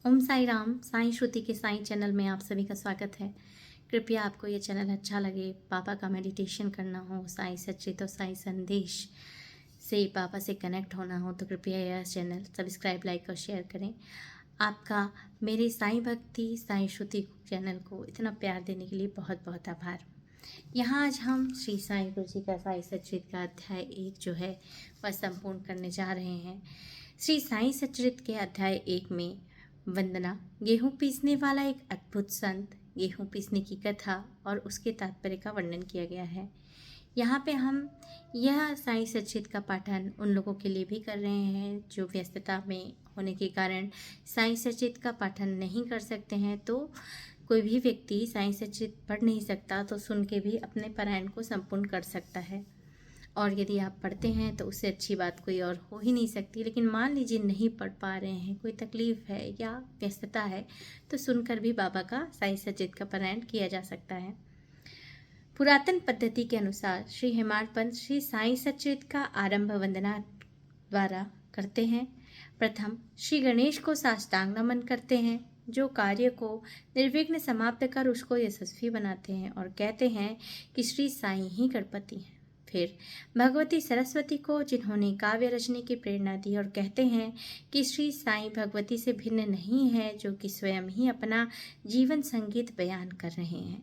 ओम साई राम। साई श्रुति के साई चैनल में आप सभी का स्वागत है। कृपया आपको ये चैनल अच्छा लगे, बाबा का मेडिटेशन करना हो, साई सच्चित और साई संदेश से बाबा से कनेक्ट होना हो तो कृपया यह चैनल सब्सक्राइब, लाइक और शेयर करें। आपका मेरे साई भक्ति साई श्रुति चैनल को इतना प्यार देने के लिए बहुत बहुत आभार। यहाँ आज हम श्री साई गुरु जी का साई सच्चित का अध्याय 1 जो है वह संपूर्ण करने जा रहे हैं। श्री साई सच्चित के अध्याय 1 में वंदना, गेहूं पीसने वाला एक अद्भुत संत, गेहूं पीसने की कथा और उसके तात्पर्य का वर्णन किया गया है। यहाँ पे हम यह साई सच्चित का पाठन उन लोगों के लिए भी कर रहे हैं जो व्यस्तता में होने के कारण साई सच्चित का पाठन नहीं कर सकते हैं। तो कोई भी व्यक्ति साई सच्चित पढ़ नहीं सकता तो सुन के भी अपने पारायण को संपूर्ण कर सकता है, और यदि आप पढ़ते हैं तो उससे अच्छी बात कोई और हो ही नहीं सकती। लेकिन मान लीजिए नहीं पढ़ पा रहे हैं, कोई तकलीफ है या व्यस्तता है, तो सुनकर भी बाबा का साई सच्चित का पारायण किया जा सकता है। पुरातन पद्धति के अनुसार श्री हेमाड पंत श्री साई सच्चित का आरंभ वंदना द्वारा करते हैं। प्रथम श्री गणेश को साष्टांग नमन करते हैं, जो कार्य को निर्विघ्न समाप्त कर उसको यशस्वी बनाते हैं, और कहते हैं कि श्री साई ही गणपति हैं। फिर भगवती सरस्वती को, जिन्होंने काव्य रचने की प्रेरणा दी, और कहते हैं कि श्री साई भगवती से भिन्न नहीं है, जो कि स्वयं ही अपना जीवन संगीत बयान कर रहे हैं।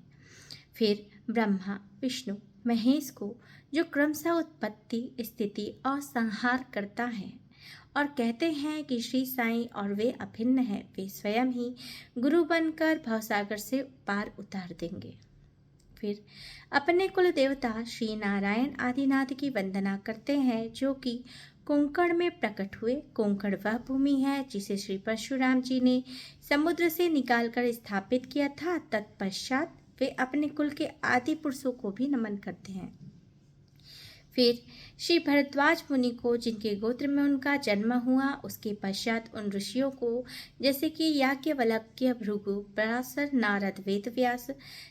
फिर ब्रह्मा, विष्णु, महेश को, जो क्रमशः उत्पत्ति, स्थिति और संहार करता है, और कहते हैं कि श्री साई और वे अभिन्न है, वे स्वयं ही गुरु बनकर भवसागर से पार उतार देंगे। फिर अपने कुल देवता श्री नारायण आदिनाथ की वंदना करते हैं, जो कि कोंकण में प्रकट हुए। कोंकण वह भूमि है जिसे श्री परशुराम जी ने समुद्र से निकालकर स्थापित किया था। तत्पश्चात वे अपने कुल के आदि पुरुषों को भी नमन करते हैं। फिर श्री भरद्वाज मुनि को, जिनके गोत्र में उनका जन्म हुआ, उसके पश्चात उन ऋषियों को, जैसे कि याज्ञवल्क्य, भृगु, पराशर, नारद, वेदव्यास,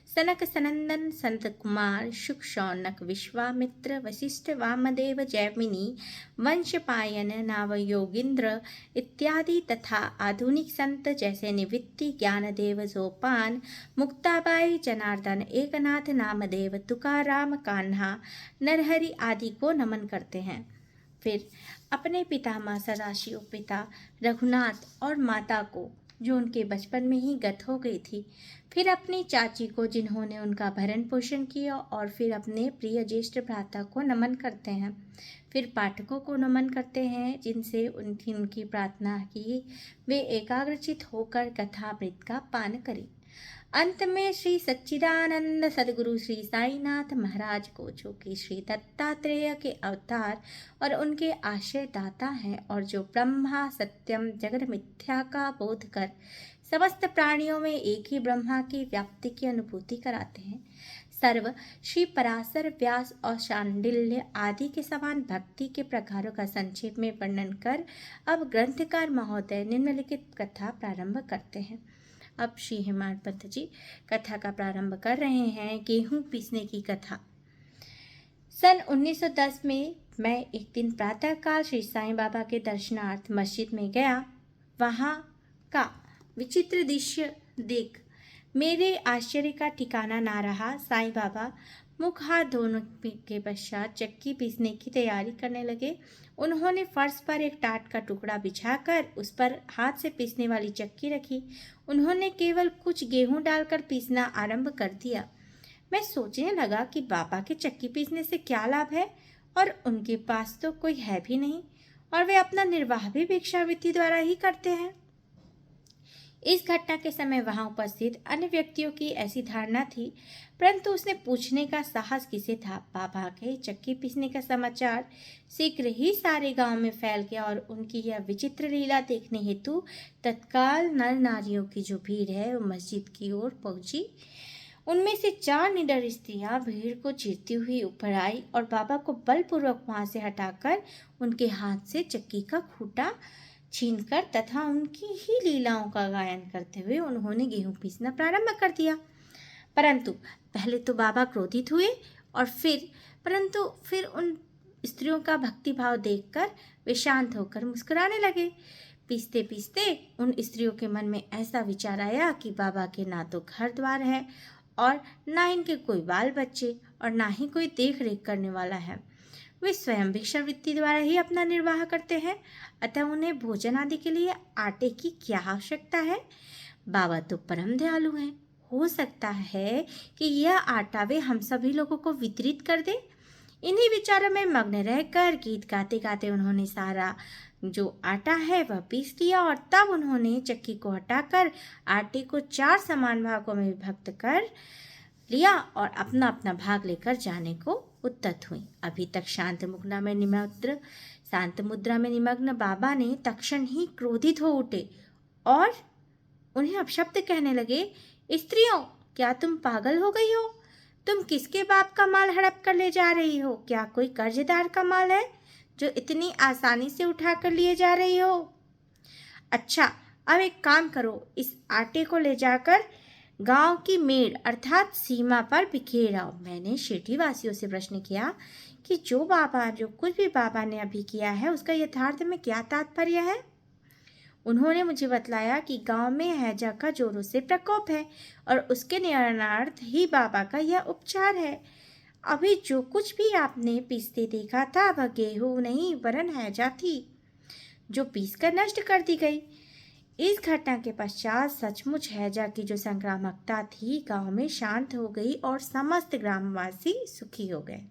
सनक, सनंदन, संत कुमार, शुक, शौनक, विश्वामित्र, वशिष्ठ, वामदेव, जैमिनी, वंशपायन, नावयोगींद्र इत्यादि, तथा आधुनिक संत जैसे निवृत्ति, ज्ञानदेव, जोपान, मुक्ताबाई, जनार्दन, एकनाथ, नामदेव, तुकाराम, कान्हा, नरहरि आदि को नमन करते हैं। फिर अपने पितामह सदाशिव, पिता रघुनाथ और माता को, जो उनके बचपन में ही गत हो गई थी। फिर अपनी चाची को, जिन्होंने उनका भरण पोषण किया, और फिर अपने प्रिय ज्येष्ठ भ्राता को नमन करते हैं। फिर पाठकों को नमन करते हैं, जिनसे उनकी प्रार्थना की वे एकाग्रचित होकर कथामृत का पान करें। अंत में श्री सच्चिदानंद सदगुरु श्री साईनाथ महाराज को, जो कि श्री दत्तात्रेय के अवतार और उनके आश्रय दाता हैं, और जो ब्रह्मा सत्यम जगत मिथ्या का बोध कर समस्त प्राणियों में एक ही ब्रह्मा की व्याप्ति की अनुभूति कराते हैं, सर्व श्री पराशर, व्यास और शांडिल्य आदि के समान भक्ति के प्रकारों का संक्षेप में वर्णन कर अब ग्रंथकार महोदय निम्नलिखित कथा प्रारंभ करते हैं। अब श्री हेमाड पंत जी कथा का प्रारंभ कर रहे हैं। गेहूं पीसने की कथा। सन 1910 में मैं एक दिन प्रातःकाल श्री साईं बाबा के दर्शनार्थ मस्जिद में गया। वहाँ का विचित्र दृश्य देख मेरे आश्चर्य का ठिकाना ना रहा। साईं बाबा मुख हाथ धोने के पश्चात चक्की पीसने की तैयारी करने लगे। उन्होंने फर्श पर एक टाट का टुकड़ा बिछाकर उस पर हाथ से पीसने वाली चक्की रखी। उन्होंने केवल कुछ गेहूं डालकर पीसना आरंभ कर दिया। मैं सोचने लगा कि बाबा के चक्की पीसने से क्या लाभ है, और उनके पास तो कोई है भी नहीं, और वे अपना निर्वाह भी भिक्षावृत्ति द्वारा ही करते हैं। इस घटना के समय वहां उपस्थित अन्य व्यक्तियों की ऐसी धारणा थी, परंतु उसने पूछने का साहस किसे था। बाबा के चक्की पीसने का समाचार शीघ्र ही सारे गांव में फैल गया, और उनकी यह विचित्र लीला देखने हेतु तत्काल नर नारियों की जो भीड़ है वो मस्जिद की ओर पहुंची। उनमें से 4 निडर स्त्रियां भीड़ को चीरती हुई ऊपर आई, और बाबा को बलपूर्वक वहां से हटाकर उनके हाथ से चक्की का खूंटा छीनकर तथा उनकी ही लीलाओं का गायन करते हुए उन्होंने गेहूं पीसना प्रारंभ कर दिया। परंतु पहले तो बाबा क्रोधित हुए, और फिर उन स्त्रियों का भक्तिभाव देखकर वे शांत होकर मुस्कुराने लगे। पीसते पीसते उन स्त्रियों के मन में ऐसा विचार आया कि बाबा के ना तो घर द्वार है और ना इनके कोई बाल बच्चे और ना ही कोई देख रेख करने वाला है। वे स्वयं भिक्षावृत्ति द्वारा ही अपना निर्वाह करते हैं, अतः उन्हें भोजन आदि के लिए आटे की क्या आवश्यकता है। बाबा तो परम दयालु हैं, हो सकता है कि यह आटा वे हम सभी लोगों को वितरित कर दे। इन्हीं विचारों में मग्न रहकर गीत गाते गाते उन्होंने सारा जो आटा है वह पीस लिया और तब उन्होंने चक्की को हटाकर आटे को 4 समान भागों में विभक्त कर लिया और अपना अपना भाग लेकर जाने को उद्यत हुई। अभी तक शांत मुद्रा में निमग्न बाबा ने तक्षण ही क्रोधित हो उठे और उन्हें अपशब्द कहने लगे, स्त्रियों, क्या तुम पागल हो गई हो? तुम किसके बाप का माल हड़प कर ले जा रही हो? क्या कोई कर्जदार का माल है जो इतनी आसानी से उठा कर लिए जा रही हो? अच्छा, अब एक काम करो, इस आटे को ले जाकर गांव की मेड़ अर्थात सीमा पर बिखेर आओ। मैंने शिरडी वासियों से प्रश्न किया कि जो कुछ भी बाबा ने अभी किया है उसका यथार्थ में क्या तात्पर्य है। उन्होंने मुझे बतलाया कि गांव में हैजा का जोरों से प्रकोप है और उसके निवारणार्थ ही बाबा का यह उपचार है। अभी जो कुछ भी आपने पीसते देखा था वह गेहूं नहीं वरन हैजा थी, जो पीस कर नष्ट कर दी गई। इस घटना के पश्चात सचमुच हैजा की जो संक्रामकता थी गांव में शांत हो गई और समस्त ग्रामवासी सुखी हो गए।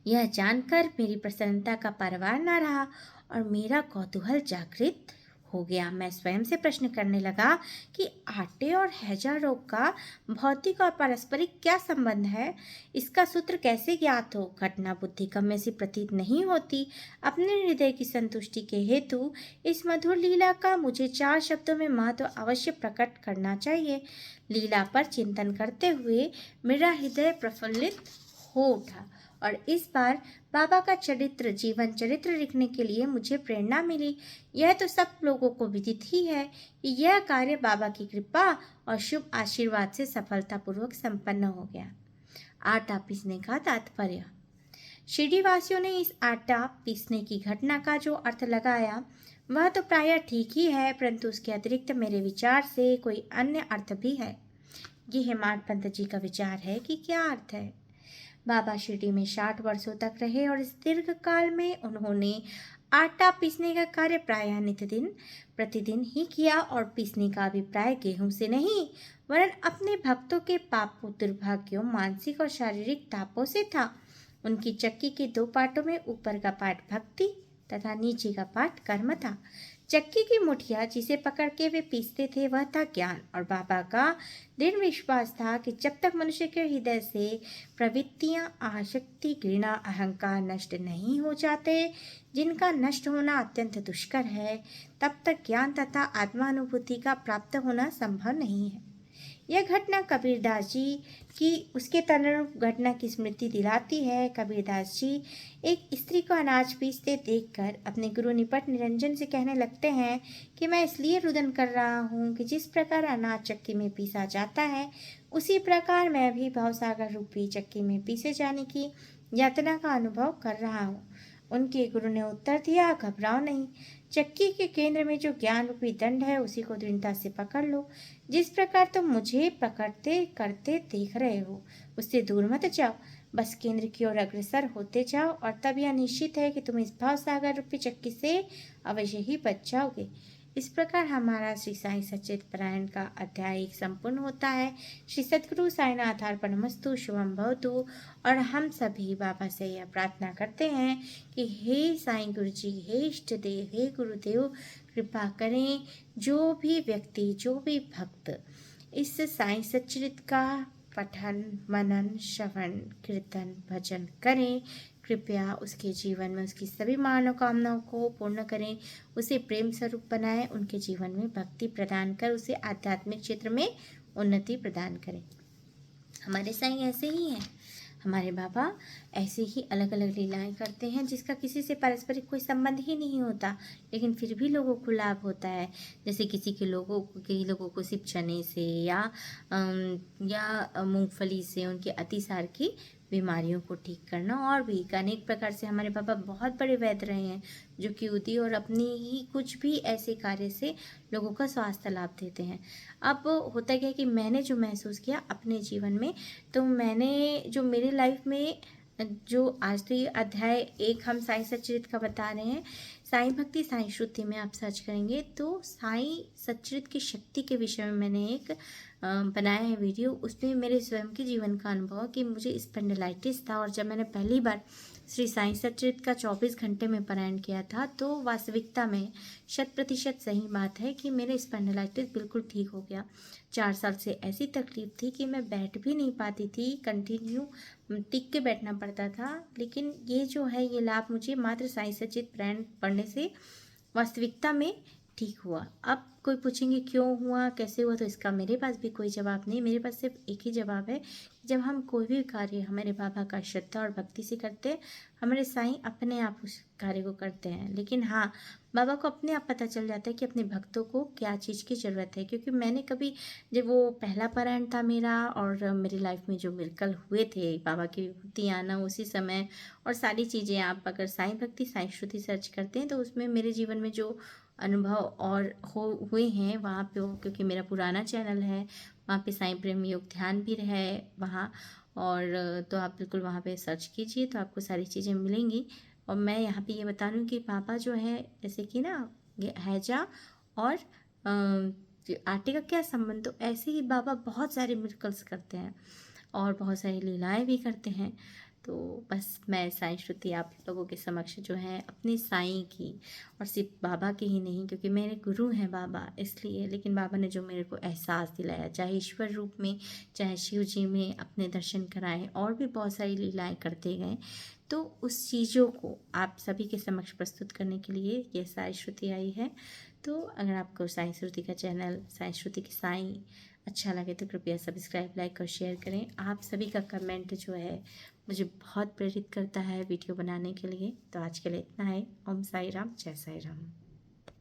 यह जानकर मेरी प्रसन्नता का परवार न रहा और मेरा कौतूहल जागृत हो गया। मैं स्वयं से प्रश्न करने लगा कि आटे और हैजा रोग का भौतिक और पारस्परिक क्या संबंध है, इसका सूत्र कैसे ज्ञात हो। घटना बुद्धि गम्य सी प्रतीत नहीं होती। अपने हृदय की संतुष्टि के हेतु इस मधुर लीला का मुझे 4 शब्दों में महत्व अवश्य प्रकट करना चाहिए। लीला पर चिंतन करते हुए मेरा हृदय प्रफुल्लित हो उठा और इस बार बाबा का जीवन चरित्र लिखने के लिए मुझे प्रेरणा मिली। यह तो सब लोगों को विदित ही है कि यह कार्य बाबा की कृपा और शुभ आशीर्वाद से सफलतापूर्वक संपन्न हो गया। आटा पीसने का तात्पर्य। शिरडी वासियों ने इस आटा पीसने की घटना का जो अर्थ लगाया वह तो प्रायः ठीक ही है, परंतु उसके अतिरिक्त मेरे विचार से कोई अन्य अर्थ भी है। ये हेमाड पंत जी का विचार है कि क्या अर्थ है। बाबा शिरडी में 60 वर्षों तक रहे और इस दीर्घ काल में उन्होंने आटा पीसने का कार्य प्रायः नित्य प्रतिदिन ही किया और पीसने का अभिप्राय गेहूं से नहीं वरन अपने भक्तों के पापों, दुर्भाग्यों, मानसिक और शारीरिक तापों से था। उनकी चक्की के 2 पार्टों में ऊपर का पार्ट भक्ति तथा नीचे का पार्ट कर्म था। चक्की की मुठिया जिसे पकड़ के वे पीसते थे वह था ज्ञान और बाबा का दृढ़ विश्वास था कि जब तक मनुष्य के हृदय से प्रवृत्तियां, आसक्ति, घृणा, अहंकार नष्ट नहीं हो जाते, जिनका नष्ट होना अत्यंत दुष्कर है, तब तक ज्ञान तथा आत्मानुभूति का प्राप्त होना संभव नहीं है। यह घटना कबीरदास जी की उसके तदनुरूप घटना की स्मृति दिलाती है। कबीरदास जी एक स्त्री को अनाज पीसते देखकर अपने गुरु निपट निरंजन से कहने लगते हैं कि मैं इसलिए रुदन कर रहा हूँ कि जिस प्रकार अनाज चक्की में पीसा जाता है उसी प्रकार मैं भी भवसागर रूपी चक्की में पीसे जाने की यातना का अनुभव कर रहा हूँ। उनके गुरु ने उत्तर दिया, घबराओ नहीं, चक्की के केंद्र में जो ज्ञान रूपी दंड है उसी को दृढ़ता से पकड़ लो। जिस प्रकार तुम मुझे पकड़ते करते देख रहे हो उससे दूर मत जाओ, बस केंद्र की ओर अग्रसर होते जाओ और तब यह निश्चित है कि तुम इस भाव सागर रूपी चक्की से अवश्य ही बच जाओगे। इस प्रकार हमारा श्री साईं सच्चित पारायण का अध्याय एक संपूर्ण होता है। श्री सद्गुरु साईनाथ अर्पणमस्तु, शुभम भवतु। और हम सभी बाबा से यह प्रार्थना करते हैं कि हे साईं गुरु जी, हे इष्ट देव, हे गुरुदेव, कृपा करें जो भी व्यक्ति, जो भी भक्त इस साईं सच्चरित का पठन, मनन, श्रवण, कीर्तन, भजन करें, कृपया उसके जीवन में उसकी सभी मनोकामनाओं को पूर्ण करें, उसे प्रेम स्वरूप बनाएं, उनके जीवन में भक्ति प्रदान कर उसे आध्यात्मिक क्षेत्र में उन्नति प्रदान करें। हमारे साईं ऐसे ही हैं, हमारे बाबा ऐसे ही अलग अलग लीलाएं करते हैं जिसका किसी से पारस्परिक कोई संबंध ही नहीं होता, लेकिन फिर भी लोगों को लाभ होता है। जैसे कई लोगों को सिर्फ चने से या मूंगफली से उनके अतिसार की बीमारियों को ठीक करना, और भी अनेक प्रकार से हमारे पापा बहुत बड़े वैद्य रहे हैं, जो कि उदी और अपनी ही कुछ भी ऐसे कार्य से लोगों का स्वास्थ्य लाभ देते हैं। अब होता क्या है कि मैंने जो महसूस किया अपने जीवन में, तो मैंने जो मेरी लाइफ में जो आज तो ये अध्याय 1 हम साईं सच्चरित्र का बता रहे हैं। साईं भक्ति साईं श्रुति में आप सर्च करेंगे तो साईं सच्चरित्र की शक्ति के विषय में मैंने एक बनाया है वीडियो। उसमें मेरे स्वयं के जीवन का अनुभव कि मुझे स्पॉन्डिलाइटिस था, और जब मैंने पहली बार श्री साईं सच्चरित्र का 24 घंटे में पारायण किया था, तो वास्तविकता में 100% सही बात है कि मेरे स्पॉन्डिलाइटिस बिल्कुल ठीक हो गया। 4 साल से ऐसी तकलीफ थी कि मैं बैठ भी नहीं पाती थी, कंटिन्यू टिक के बैठना पड़ता था। लेकिन ये जो है ये लाभ मुझे मात्र साईं सच्चरित्र पारायण पढ़ने से वास्तविकता में ठीक हुआ। अब कोई पूछेंगे क्यों हुआ, कैसे हुआ, तो इसका मेरे पास भी कोई जवाब नहीं। मेरे पास सिर्फ एक ही जवाब है, जब हम कोई भी कार्य हमारे बाबा का श्रद्धा और भक्ति से करते हैं, हमारे साईं अपने आप उस कार्य को करते हैं। लेकिन हाँ, बाबा को अपने आप पता चल जाता है कि अपने भक्तों को क्या चीज़ की ज़रूरत है। क्योंकि मैंने कभी, जब वो पहला पारायण था मेरा, और मेरी लाइफ में जो मिरेकल हुए थे, बाबा की विभूति आना उसी समय, और सारी चीज़ें, आप अगर साईं भक्ति साईं श्रुति सर्च करते हैं तो उसमें मेरे जीवन में जो अनुभव और हो हुए हैं वहाँ पे, वो क्योंकि मेरा पुराना चैनल है, वहाँ पे साईं प्रेम योग ध्यान भी है वहाँ, और तो आप बिल्कुल वहाँ पे सर्च कीजिए तो आपको सारी चीज़ें मिलेंगी। और मैं यहाँ पे ये बता रही हूँ कि पापा जो है, जैसे कि ना, ये हैजा और आटे का क्या संबंध, तो ऐसे ही बाबा बहुत सारे मिरेकल्स करते हैं और बहुत सारी लीलाएं भी करते हैं। तो बस मैं साईं श्रुति आप लोगों के समक्ष जो है अपने साईं की, और सिर्फ बाबा की ही नहीं, क्योंकि मेरे गुरु हैं बाबा इसलिए, लेकिन बाबा ने जो मेरे को एहसास दिलाया, चाहे ईश्वर रूप में चाहे शिव जी में अपने दर्शन कराए, और भी बहुत सारी लीलाएं करते गए, तो उस चीज़ों को आप सभी के समक्ष प्रस्तुत करने के लिए ये साईं श्रुति आई है। तो अगर आपको साईं श्रुति का चैनल, साईं श्रुति की साईं अच्छा लगे तो कृपया सब्सक्राइब, लाइक और शेयर करें। आप सभी का कमेंट जो है मुझे बहुत प्रेरित करता है वीडियो बनाने के लिए। तो आज के लिए इतना है। ओम साई राम, जय साई राम।